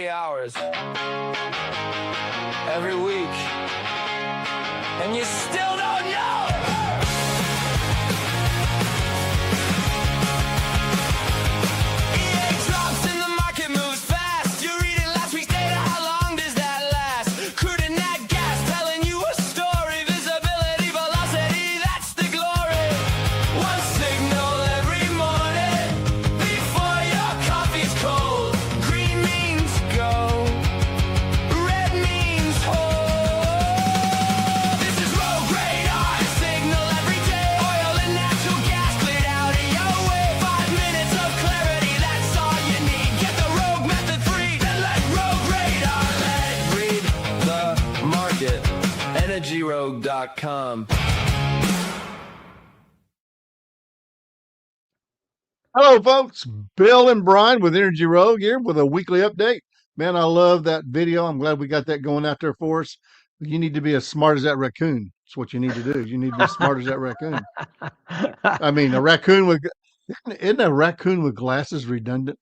40 hours every week, and you still don't know. EA drops and the market moves fast. You're reading last week's data, how long does that last? Crude and nat gas telling you a story. Visibility, velocity, that's the glory. One signal every morning before your coffee's cold. Green means go, red means hold. This is rogue radar, signal every day. Oil and natural gas cleared out of your way. 5 minutes of clarity, that's all you need. Get the rogue method free, then let rogue radar let it read the market. EnergyRogue.com. Hello, folks. Bill and Brian with Energy Rogue here with a weekly update. Man, I love that video. I'm glad we got that going out there for us. You need to be as smart as that raccoon. That's what you need to do. You need to be as smart as that raccoon. I mean, a raccoon with isn't a raccoon with glasses redundant?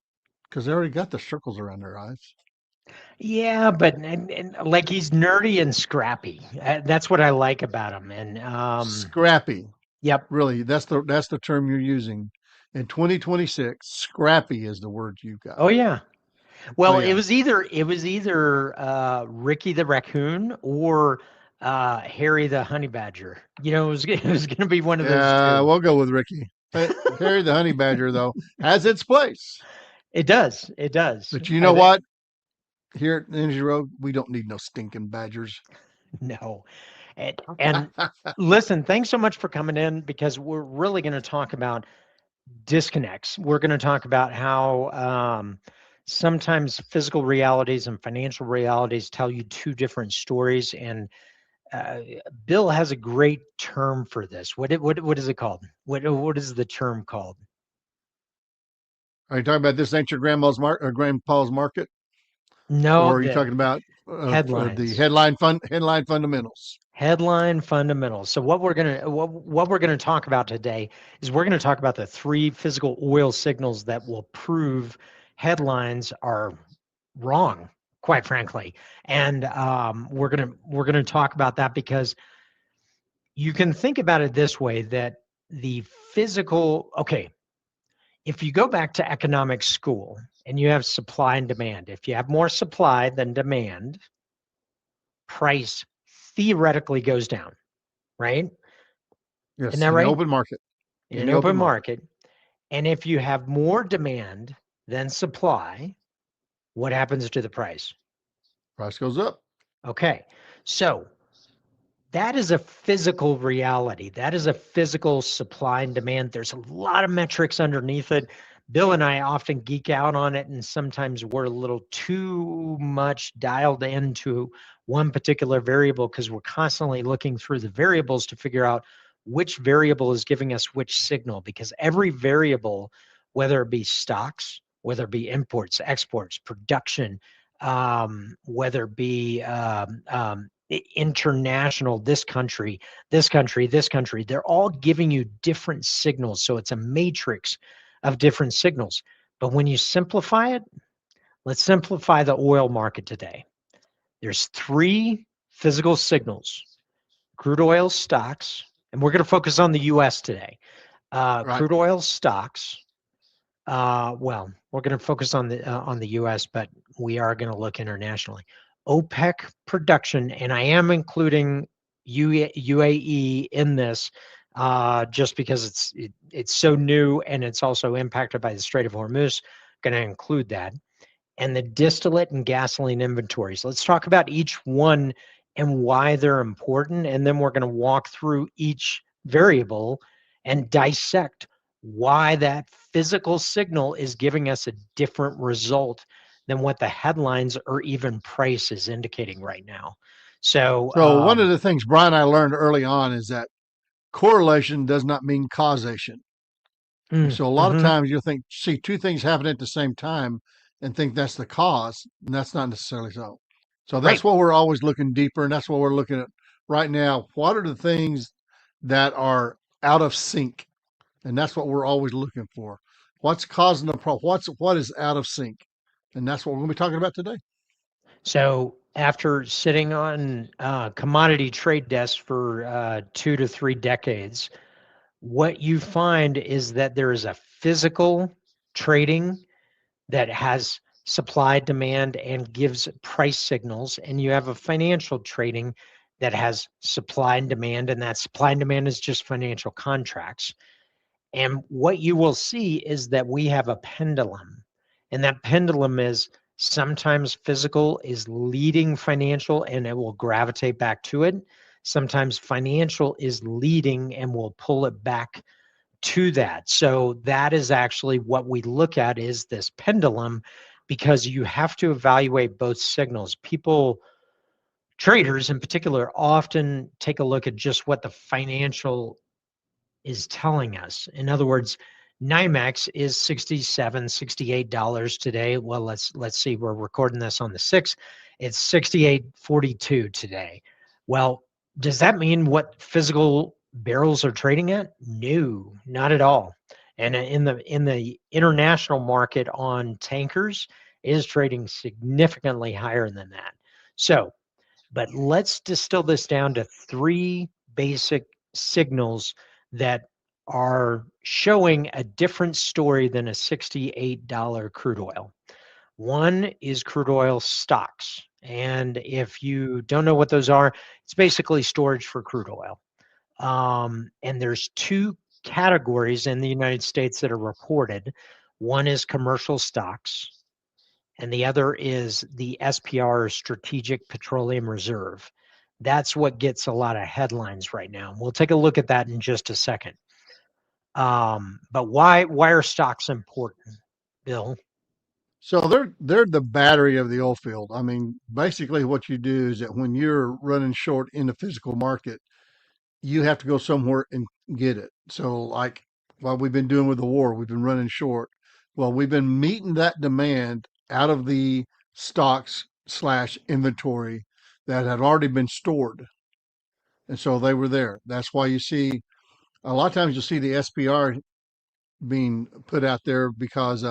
Because they already got the circles around their eyes. Yeah, but and like he's nerdy and scrappy. That's what I like about him. And Scrappy. yep, Really, that's the term you're using. In 2026, scrappy is the word you got. oh yeah. Well, yeah. it was either Ricky the raccoon or Harry the honey badger. You know, it was going to be one of those two. We'll go with Ricky. Harry the honey badger, though, has its place. It does. But you know what? Here at Energy Road, we don't need no stinking badgers. No. And listen, thanks so much for coming in, because we're really going to talk about disconnects. We're going to talk about how sometimes physical realities and financial realities tell you two different stories. And Bill has a great term for this. What is it called? What is the term called? Are you talking about this ain't your grandma's or grandpa's market? No. Or are you talking about headlines? The headline fundamentals. Headline fundamentals. So what we're gonna talk about today is we're gonna talk about the 3 physical oil signals that will prove headlines are wrong, quite frankly. And we're gonna talk about that, because you can think about it this way, that the physical, okay, if you go back to economic school and you have supply and demand, if you have more supply than demand, price theoretically goes down, right? Yes, Isn't that in right? the open market. In an open market. And if you have more demand than supply, what happens to the price? Price goes up. Okay, so that is a physical reality. That is a physical supply and demand. There's a lot of metrics underneath it. Bill and I often geek out on it, and sometimes we're a little too much dialed into one particular variable, because we're constantly looking through the variables to figure out which variable is giving us which signal, because every variable, whether it be stocks, whether it be imports, exports, production, whether it be international, this country, they're all giving you different signals. So it's a matrix of different signals. But when you simplify it, let's simplify the oil market today. There's 3 physical signals: crude oil, stocks, and we're going to focus on the U.S. today. Right. Crude oil, stocks. Well, we're going to focus on the U.S., but we are going to look internationally. OPEC production, and I am including UAE in this, just because it's so new, and it's also impacted by the Strait of Hormuz. Going to include that. And the distillate and gasoline inventories. Let's talk about each one and why they're important, and then we're going to walk through each variable and dissect why that physical signal is giving us a different result than what the headlines or even price is indicating right now. So one of the things, Brian, I learned early on is that correlation does not mean causation. So a lot of times you'll see 2 things happen at the same time and think that's the cause, and that's not necessarily so. So that's what we're always looking deeper, and that's what we're looking at right now. What are the things that are out of sync? And that's what we're always looking for. What's causing the problem? What is out of sync? And that's what we're going to be talking about today. So after sitting on commodity trade desks for 2 to 3 decades, what you find is that there is a physical trading that has supply, demand, and gives price signals, and you have a financial trading that has supply and demand, and that supply and demand is just financial contracts. And what you will see is that we have a pendulum, and that pendulum is sometimes physical is leading financial and it will gravitate back to it. Sometimes financial is leading and will pull it back to that. So that is actually what we look at is this pendulum, because you have to evaluate both signals. People, traders in particular, often take a look at just what the financial is telling us. In other words, NYMEX is $67, $68 today. Well, let's see, we're recording this on the 6th. It's 68.42 today. Well, does that mean what physical barrels are trading at? No, not at all. And in the international market on tankers, it is trading significantly higher than that. So, but let's distill this down to 3 basic signals that are showing a different story than a $68 crude oil. One is crude oil stocks. And if you don't know what those are, it's basically storage for crude oil. And there's 2 categories in the United States that are reported. One is commercial stocks, and the other is the SPR, Strategic Petroleum Reserve. That's what gets a lot of headlines right now. We'll take a look at that in just a second. But why are stocks important, Bill? So they're the battery of the oil field. I mean, basically what you do is that when you're running short in the physical market, you have to go somewhere and get it. So like what we've been doing with the war, we've been running short. Well, we've been meeting that demand out of the stocks slash inventory that had already been stored. And so they were there. That's why you see a lot of times you'll see the SPR being put out there because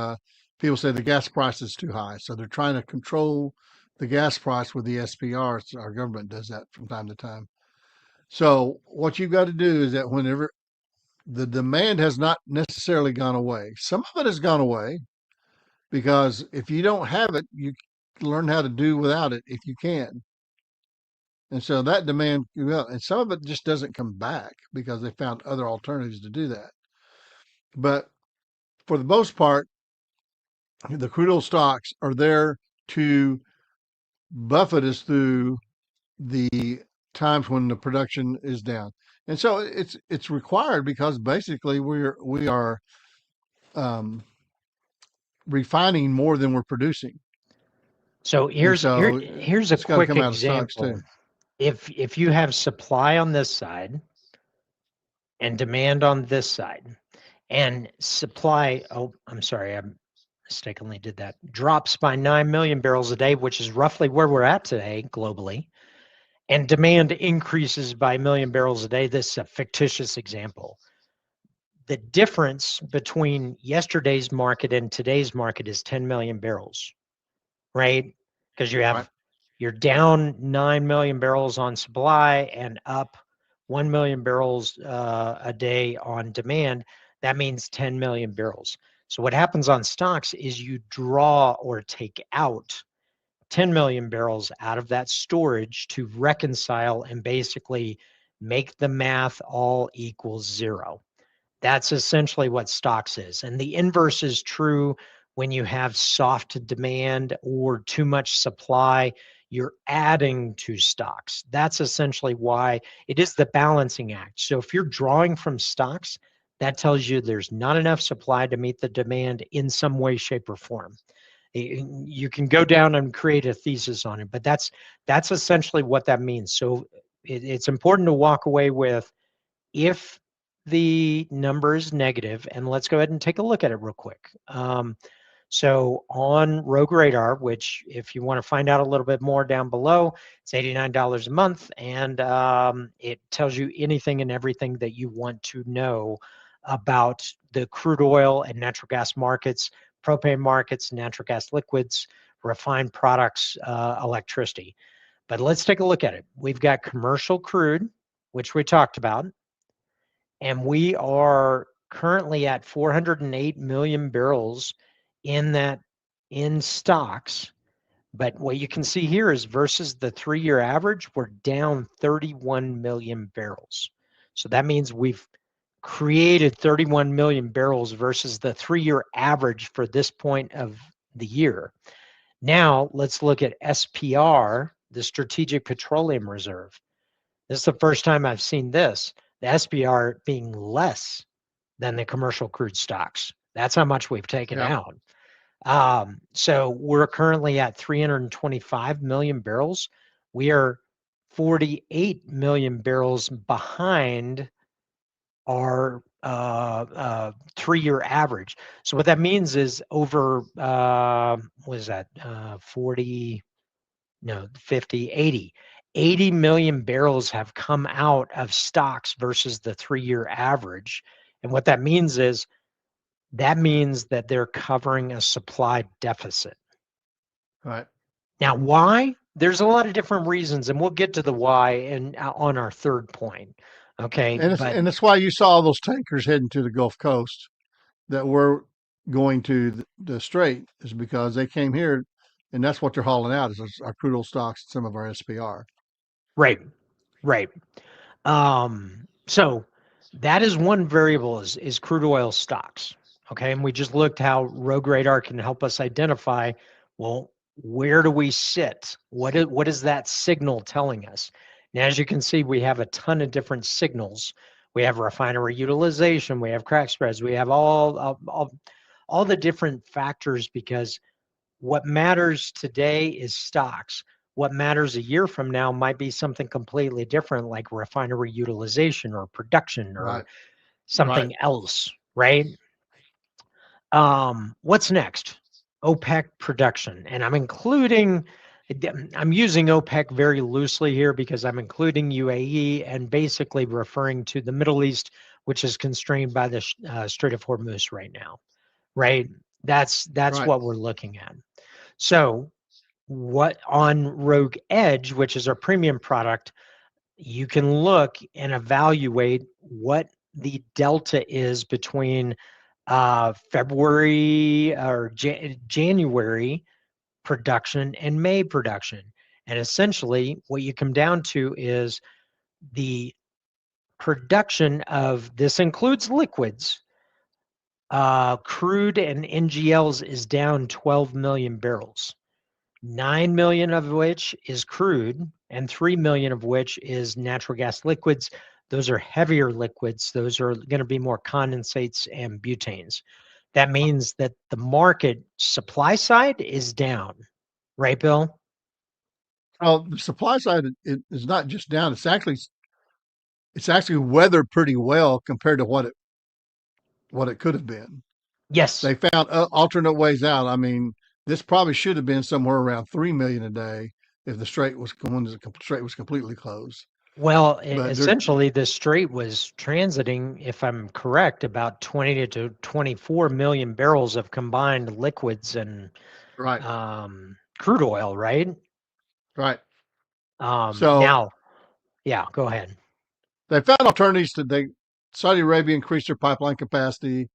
people say the gas price is too high. So they're trying to control the gas price with the SPR. Our government does that from time to time. So what you've got to do is that whenever the demand has not necessarily gone away, some of it has gone away because if you don't have it, you learn how to do without it if you can. And so that demand, well, and some of it just doesn't come back because they found other alternatives to do that. But for the most part, the crude oil stocks are there to buffet us through the times when the production is down. And so it's required because basically we are um, refining more than we're producing. So here's a it's got to quick come out of stocks example. too. If you have supply on this side and demand on this side, and supply, oh, I'm sorry, I mistakenly did that, drops by 9 million barrels a day, which is roughly where we're at today globally, and demand increases by 1 million barrels a day. This is a fictitious example. The difference between yesterday's market and today's market is 10 million barrels, right? Because you're down 9 million barrels on supply and up 1 million barrels a day on demand. That means 10 million barrels. So what happens on stocks is you draw or take out 10 million barrels out of that storage to reconcile and basically make the math all equals 0. That's essentially what stocks is. And the inverse is true when you have soft demand or too much supply. You're adding to stocks. That's essentially why it is the balancing act. So if you're drawing from stocks, that tells you there's not enough supply to meet the demand in some way, shape, or form. You can go down and create a thesis on it, but that's essentially what that means. So it's important to walk away with, if the number is negative, and let's go ahead and take a look at it real quick. So on Rogue Radar, which if you want to find out a little bit more down below, it's $89 a month, and it tells you anything and everything that you want to know about the crude oil and natural gas markets, propane markets, natural gas liquids, refined products, electricity. But let's take a look at it. We've got commercial crude, which we talked about, and we are currently at 408 million barrels in stocks. But what you can see here is versus the 3-year average, we're down 31 million barrels. So that means we've created 31 million barrels versus the 3-year average for this point of the year. Now let's look at SPR, the Strategic Petroleum Reserve. This is the first time I've seen this, the SPR being less than the commercial crude stocks. That's how much we've taken out. So we're currently at 325 million barrels. We are 48 million barrels behind our 3-year average. So what that means is over, what is that, 80 million barrels have come out of stocks versus the 3-year average. And what that means is, that means that they're covering a supply deficit. Right. Now, why? There's a lot of different reasons, and we'll get to the why and on our third point. Okay. And that's why you saw all those tankers heading to the Gulf Coast that were going to the Strait, is because they came here, and that's what they're hauling out is our crude oil stocks and some of our SPR. Right. So that is one variable is crude oil stocks. Okay. And we just looked how Rogue Radar can help us identify, well, where do we sit? What is that signal telling us? And as you can see, we have a ton of different signals. We have refinery utilization, we have crack spreads, we have all the different factors, because what matters today is stocks. What matters a year from now might be something completely different, like refinery utilization or production or something else, right? What's next? OPEC production. And I'm using OPEC very loosely here because I'm including UAE and basically referring to the Middle East, which is constrained by the Strait of Hormuz right now, right? That's what we're looking at. So what on Rogue Edge, which is our premium product, you can look and evaluate what the delta is between February or January production and May production. And essentially what you come down to is the production of, this includes liquids, crude and NGLs is down 12 million barrels, 9 million of which is crude and 3 million of which is natural gas liquids. Those are heavier liquids. Those are going to be more condensates and butanes. That means that the market supply side is down, right, Bill? Well, the supply side is not just down. It's actually weathered pretty well compared to what it could have been. Yes. They found alternate ways out. I mean, this probably should have been somewhere around 3 million a day if the strait was completely closed. Well, essentially, the strait was transiting, if I'm correct, about 20 to 24 million barrels of combined liquids and crude oil, right? Right. So now, yeah, go ahead. They found alternatives Saudi Arabia increased their pipeline capacity.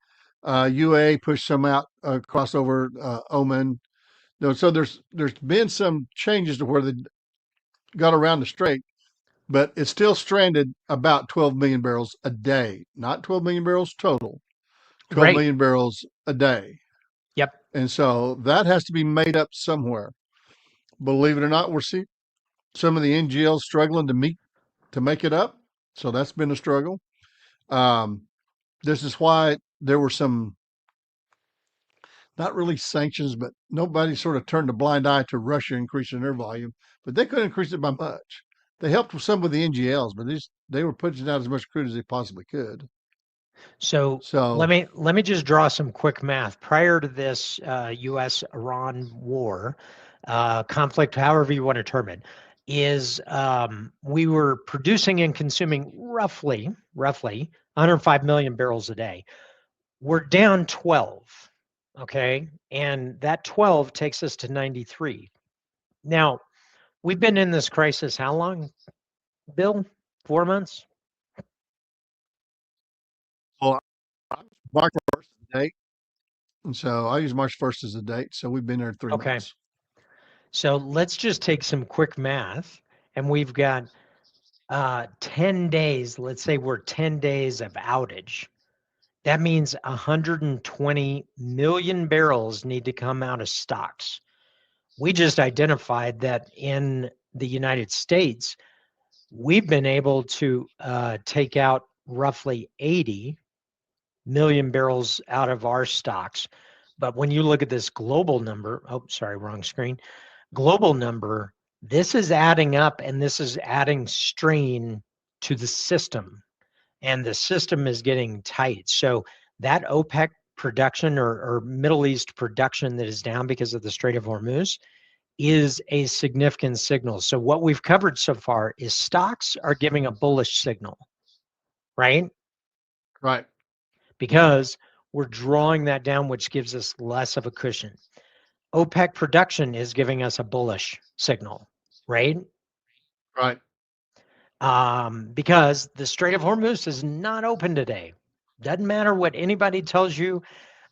UAE pushed some out across over Oman. So there's been some changes to where they got around the strait, but it's still stranded about 12 million barrels a day, not 12 million barrels total, 12 million barrels a day. Yep. And so that has to be made up somewhere. Believe it or not, we're seeing some of the NGLs struggling to make it up. So that's been a struggle. This is why there were some, not really sanctions, but nobody sort of turned a blind eye to Russia increasing their volume, but they couldn't increase it by much. They helped with some of the NGLs, but they were putting out as much crude as they possibly could. So let me just draw some quick math. Prior to this U.S.-Iran war, conflict, however you want to term it, is we were producing and consuming roughly 105 million barrels a day. We're down 12. Okay. And that 12 takes us to 93. Now, we've been in this crisis how long, Bill? 4 months? Well, March 1st is the date. And so I use March 1st as the date. So we've been there 3 Okay. months. So let's just take some quick math. And we've got 10 days. Let's say we're 10 days of outage. That means 120 million barrels need to come out of stocks. We just identified that in the United States, we've been able to take out roughly 80 million barrels out of our stocks. But when you look at this global number, oh, sorry, wrong screen, global number, this is adding up and this is adding strain to the system. And the system is getting tight. So that OPEC production or Middle East production that is down because of the Strait of Hormuz is a significant signal. So what we've covered so far is stocks are giving a bullish signal, right? Right. Because we're drawing that down, which gives us less of a cushion. OPEC production is giving us a bullish signal, right? Right. Because the Strait of Hormuz is not open today. Doesn't matter what anybody tells you.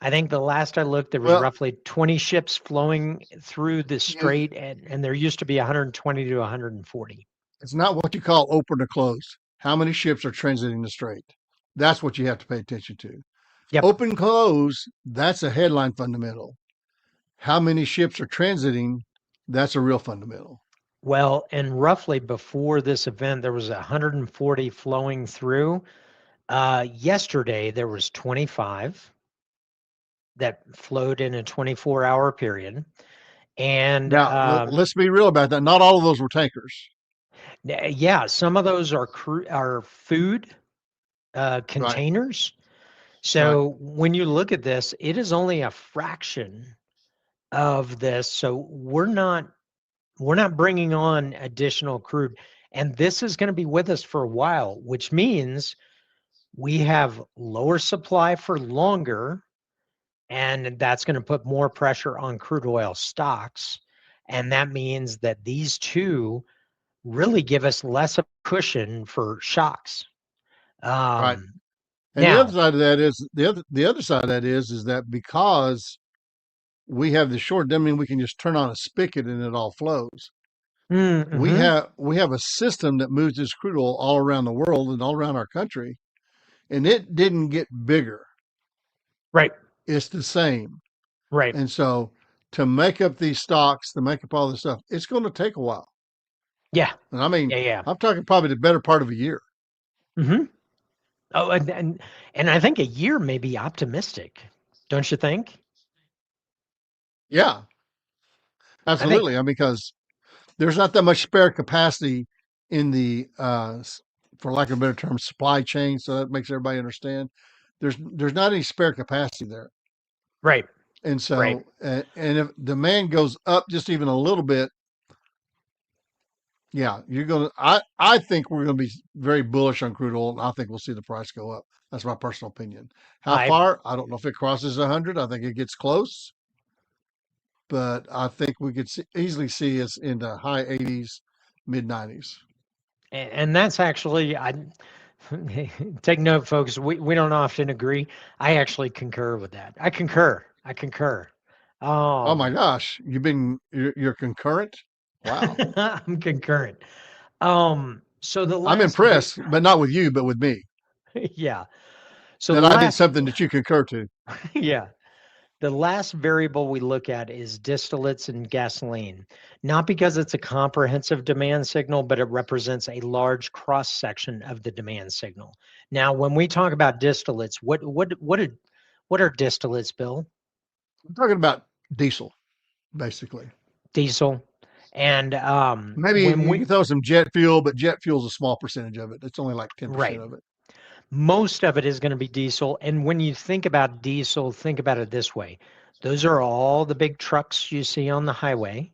I think the last I looked, there was Well, roughly 20 ships flowing through the you, strait, and there used to be 120 to 140. it's not what you call open or closed. How many ships are transiting the strait? That's what you have to pay attention to. Yep. Open close, that's a headline fundamental. How many ships are transiting? That's a real fundamental. Well, and roughly before this event, there was 140 flowing through. Yesterday, there was 25 that flowed in a 24-hour period. And Now, let's be real about that. Not all of those were tankers. yeah, some of those are food Right. containers. Right. So when you look at this, it is only a fraction of this. So we're not bringing on additional crude, and this is going to be with us for a while, which means we have lower supply for longer, and that's going to put more pressure on crude oil stocks. And that means that these two really give us less of a cushion for shocks. Right. And the Now, other side of that is the other side of that is that because we have the short, I mean, we can just turn on a spigot and it all flows. mm-hmm, We have a system that moves this crude oil all around the world and all around our country, and it didn't get bigger. right, It's the same. right, And so to make up these stocks, to make up all this stuff, it's going to take a while. yeah, And I mean, yeah. I'm talking probably the better part of a year. Mm-hmm. Oh, and I think a year may be optimistic, don't you think? Yeah, I think absolutely. I mean, because there's not that much spare capacity in the, for lack of a better term, supply chain. So that makes everybody understand. There's not any spare capacity there. right, And right. so, and if demand goes up just even a little bit, yeah, I think we're going to be very bullish on crude oil. And I think we'll see the price go up. That's my personal opinion. How I far? I don't know if it crosses 100. I think it gets close, but I think we could easily see us in the high 80s, mid 90s. and that's actually I take note, folks. We don't often agree. I actually concur with that. I concur. I concur. Oh my Um, gosh, you're concurrent? Wow. I'm concurrent. So the I'm last, impressed, but not with you, but with me. yeah. So That the I did last, something that you concur to. yeah. The last variable we look at is distillates and gasoline, not because it's a comprehensive demand signal, but it represents a large cross section of the demand signal. Now, when we talk about distillates, what are distillates, Bill? I'm talking about diesel, basically. Diesel, and Maybe when you we can throw some jet fuel, but jet fuel is a small percentage of it. It's only like 10% right, of it. most of it is going to be diesel. And when you think about diesel, think about it this way: those are all the big trucks you see on the highway.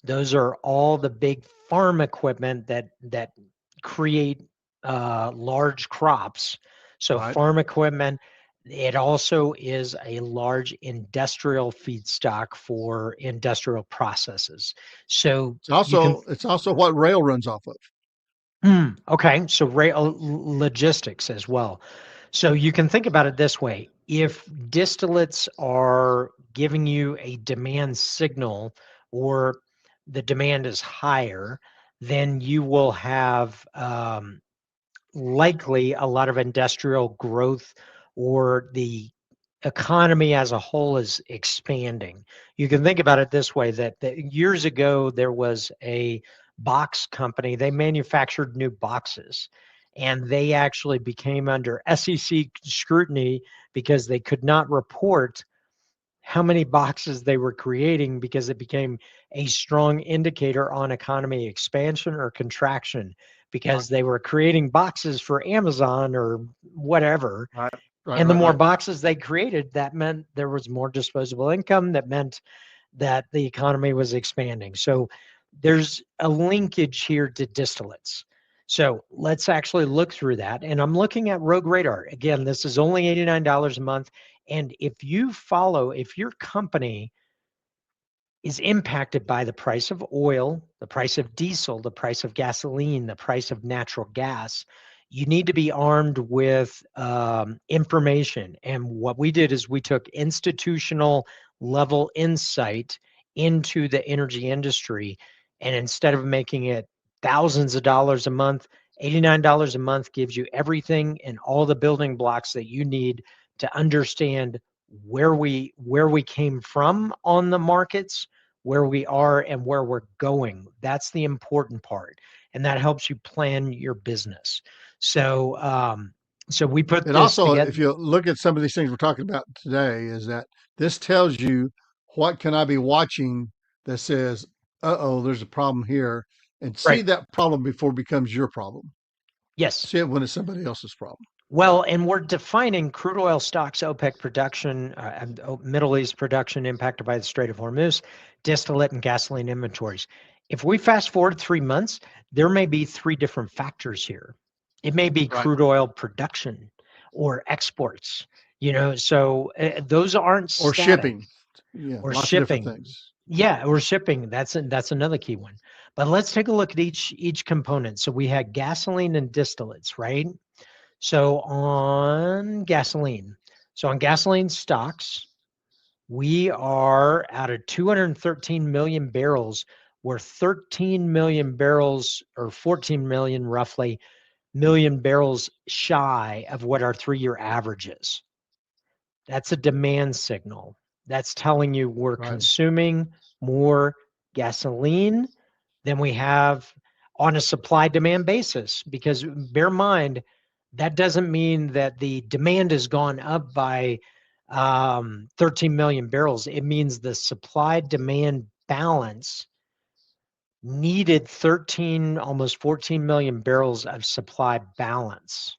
Those are all the big farm equipment that create large crops. So Right. farm equipment, It also is a large industrial feedstock for industrial processes. So you can It's also what rail runs off of. Okay, so rail logistics as well. So you can think about it this way. If distillates are giving you a demand signal or the demand is higher, then you will have likely a lot of industrial growth or the economy as a whole is expanding. You can think about it this way that years ago there was a box company, they manufactured new boxes and they actually became under SEC scrutiny because they could not report how many boxes they were creating because it became a strong indicator on economy expansion or contraction because they were creating boxes for Amazon or whatever. Right. And the more boxes they created, that meant there was more disposable income. That meant that the economy was expanding. So there's a linkage here to distillates. So let's actually look through that. And I'm looking at Rogue Radar. Again, this is only $89 a month. And if your company is impacted by the price of oil, the price of diesel, the price of gasoline, the price of natural gas, you need to be armed with information. And what we did is we took institutional level insight into the energy industry. And instead of making it thousands of dollars a month, $89 a month gives you everything and all the building blocks that you need to understand where we came from on the markets, where we are and where we're going. That's the important part. And that helps you plan your business. So, so we put It this also, together. if you look at some of these things we're talking about today, is that this tells you what can I be watching that says, "Uh-oh, there's a problem here," and see Right. that problem before it becomes your problem. Yes. See it when it's somebody else's problem. Well, and we're defining crude oil stocks, OPEC production, Middle East production impacted by the Strait of Hormuz, distillate and gasoline inventories. If we fast forward 3 months, there may be 3 different factors here. It may be Right. crude oil production or exports, so those aren't Or static. shipping. Yeah, Or lots of different shipping. things. Yeah, or shipping. That's another key one. But let's take a look at each component. So we had gasoline and distillates, right? So on gasoline, stocks, we are out of 213 million barrels. We're 13 million barrels or 14 million roughly million barrels shy of what our 3-year average is. That's a demand signal. That's telling you we're consuming more gasoline than we have on a supply demand basis. Because bear in mind, that doesn't mean that the demand has gone up by 13 million barrels. It means the supply demand balance needed 13, almost 14 million barrels of supply balance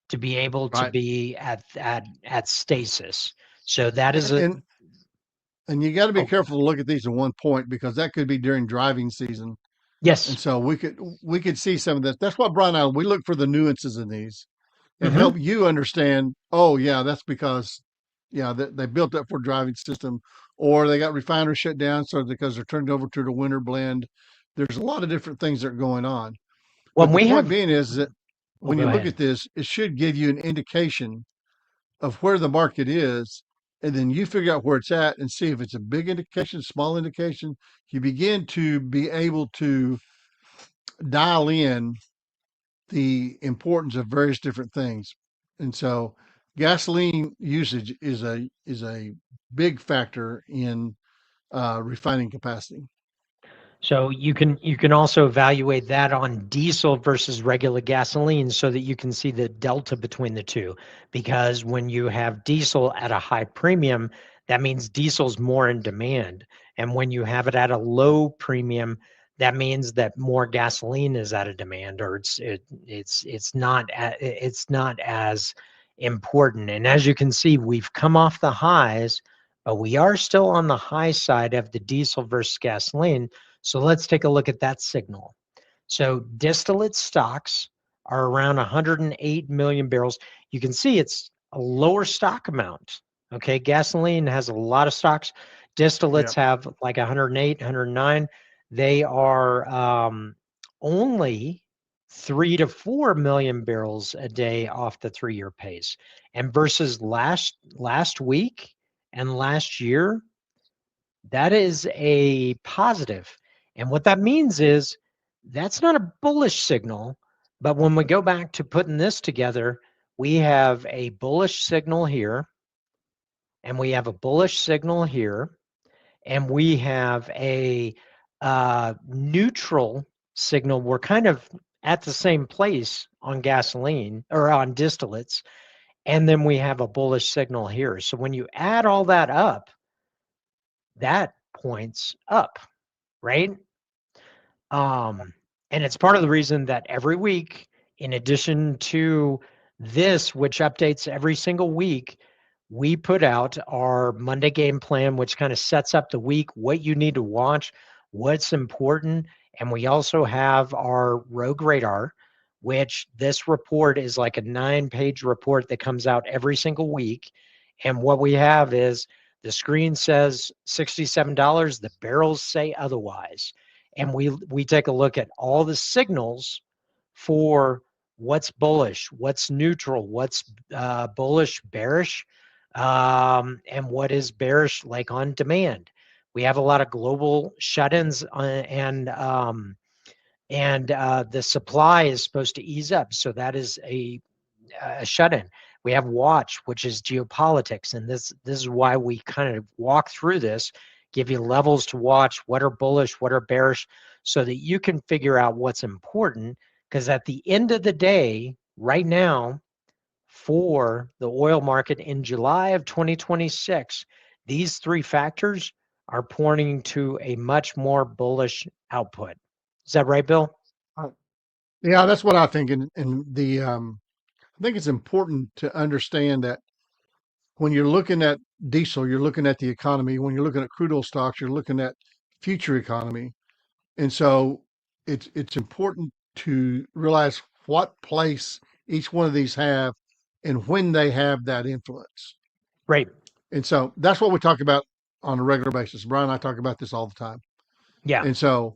to be able to be at stasis. So that is and you got to be careful to look at these at one point because that could be during driving season. Yes. And so we could see some of this. That's what Brian and I, we look for the nuances in these and help you understand, oh yeah, that's because they built up for driving system, or they got refineries shut down so because they're turned over to the winter blend. There's a lot of different things that are going on. But the point being is that when you look at this, it should give you an indication of where the market is, and then you figure out where it's at and see if it's a big indication, small indication. You begin to be able to dial in the importance of various different things. And so gasoline usage is a big factor in refining capacity. So you can also evaluate that on diesel versus regular gasoline so that you can see the delta between the two. Because when you have diesel at a high premium, that means diesel's more in demand. And when you have it at a low premium, that means that more gasoline is at a demand, or it's not as important. And as you can see, we've come off the highs, but we are still on the high side of the diesel versus gasoline. So let's take a look at that signal. So distillate stocks are around 108 million barrels. You can see it's a lower stock amount. Okay, gasoline has a lot of stocks. Distillates have like 108, 109. They are only 3 to 4 million barrels a day off the 3-year pace, and versus last week and last year, that is a positive. And what that means is that's not a bullish signal, but when we go back to putting this together, we have a bullish signal here, and we have a bullish signal here, and we have a neutral signal. We're kind of at the same place on gasoline or on distillates, and then we have a bullish signal here. So when you add all that up, that points up, right? And it's part of the reason that every week, in addition to this, which updates every single week, we put out our Monday game plan, which kind of sets up the week, what you need to watch, what's important. And we also have our Rogue Radar, which this report is like a 9-page report that comes out every single week. And what we have is the screen says $67, the barrels say otherwise. And we take a look at all the signals for what's bullish, what's neutral, what's bullish, bearish, and what is bearish like on demand. We have a lot of global shut-ins and the supply is supposed to ease up. So that is a shut-in. We have watch, which is geopolitics, and this is why we kind of walk through this, give you levels to watch, what are bullish, what are bearish, so that you can figure out what's important. Because at the end of the day, right now, for the oil market in July of 2026, these 3 factors are pointing to a much more bullish output. Is that right, Bill? Yeah, that's what I think. And the I think it's important to understand that when you're looking at diesel, you're looking at the economy. When you're looking at crude oil stocks, you're looking at future economy. And so it's important to realize what place each one of these have and when they have that influence. Right. And so that's what we talk about on a regular basis. Brian and I talk about this all the time. Yeah. And so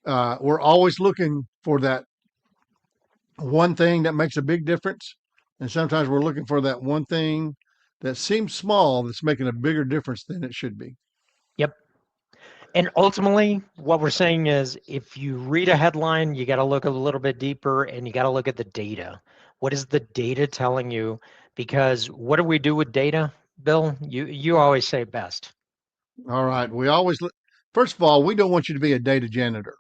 we're always looking for that one thing that makes a big difference. And sometimes we're looking for that one thing that seems small that's making a bigger difference than it should be. Yep. And ultimately, what we're saying is if you read a headline, you got to look a little bit deeper and you got to look at the data. What is the data telling you? Because what do we do with data, Bill? You always say best. All right. We always look, first of all, we don't want you to be a data janitor.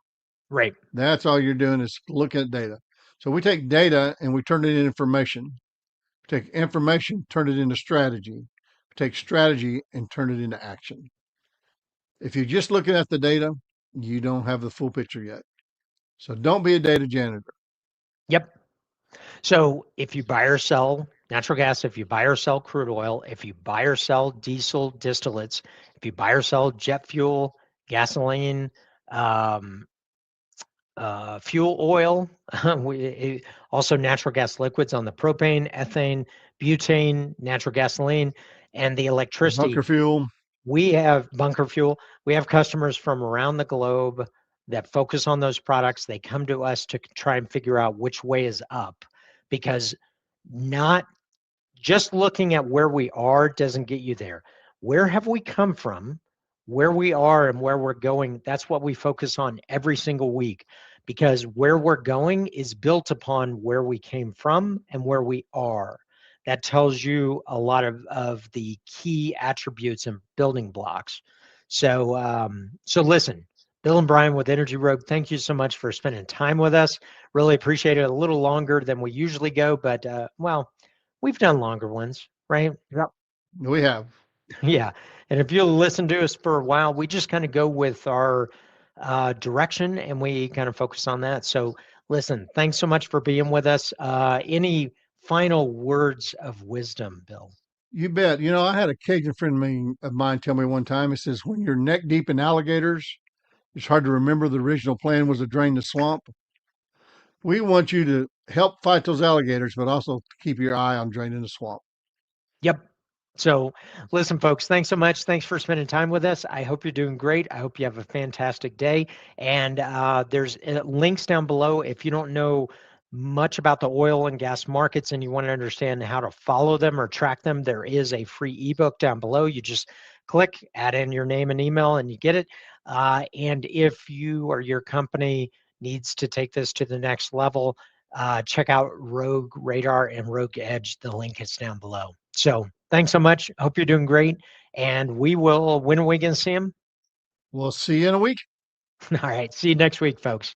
Right. That's all you're doing is looking at data. So we take data and we turn it into information. We take information, turn it into strategy. We take strategy and turn it into action. If you're just looking at the data, you don't have the full picture yet. So don't be a data janitor. Yep. So if you buy or sell natural gas, if you buy or sell crude oil, if you buy or sell diesel distillates, if you buy or sell jet fuel, gasoline, fuel oil, also natural gas liquids on the propane, ethane, butane, natural gasoline, and the electricity. Bunker fuel. We have bunker fuel. We have customers from around the globe that focus on those products. They come to us to try and figure out which way is up, because not just looking at where we are doesn't get you there. Where have we come from, where we are, and where we're going? That's what we focus on every single week, because where we're going is built upon where we came from and where we are. That tells you a lot of the key attributes and building blocks. So, so listen, Bill and Brian with Energy Rogue, thank you so much for spending time with us. Really appreciate it. A little longer than we usually go, but well, we've done longer ones, right? Yep. We have. Yeah. And if you'll listen to us for a while, we just kind of go with our direction and we kind of focus on that. So listen, thanks so much for being with us. Any final words of wisdom, Bill? You bet. You know, I had a Cajun friend of mine tell me one time, he says, when you're neck deep in alligators, it's hard to remember the original plan was to drain the swamp. We want you to help fight those alligators, but also keep your eye on draining the swamp. Yep. So listen, folks, thanks so much. Thanks for spending time with us. I hope you're doing great. I hope you have a fantastic day. And there's links down below. If you don't know much about the oil and gas markets and you want to understand how to follow them or track them, there is a free ebook down below. You just click, add in your name and email, and you get it. And if you or your company needs to take this to the next level, check out Rogue Radar and Rogue Edge. The link is down below. So thanks so much. Hope you're doing great. And we will, when are we going to see him? We'll see you in a week. All right. See you next week, folks.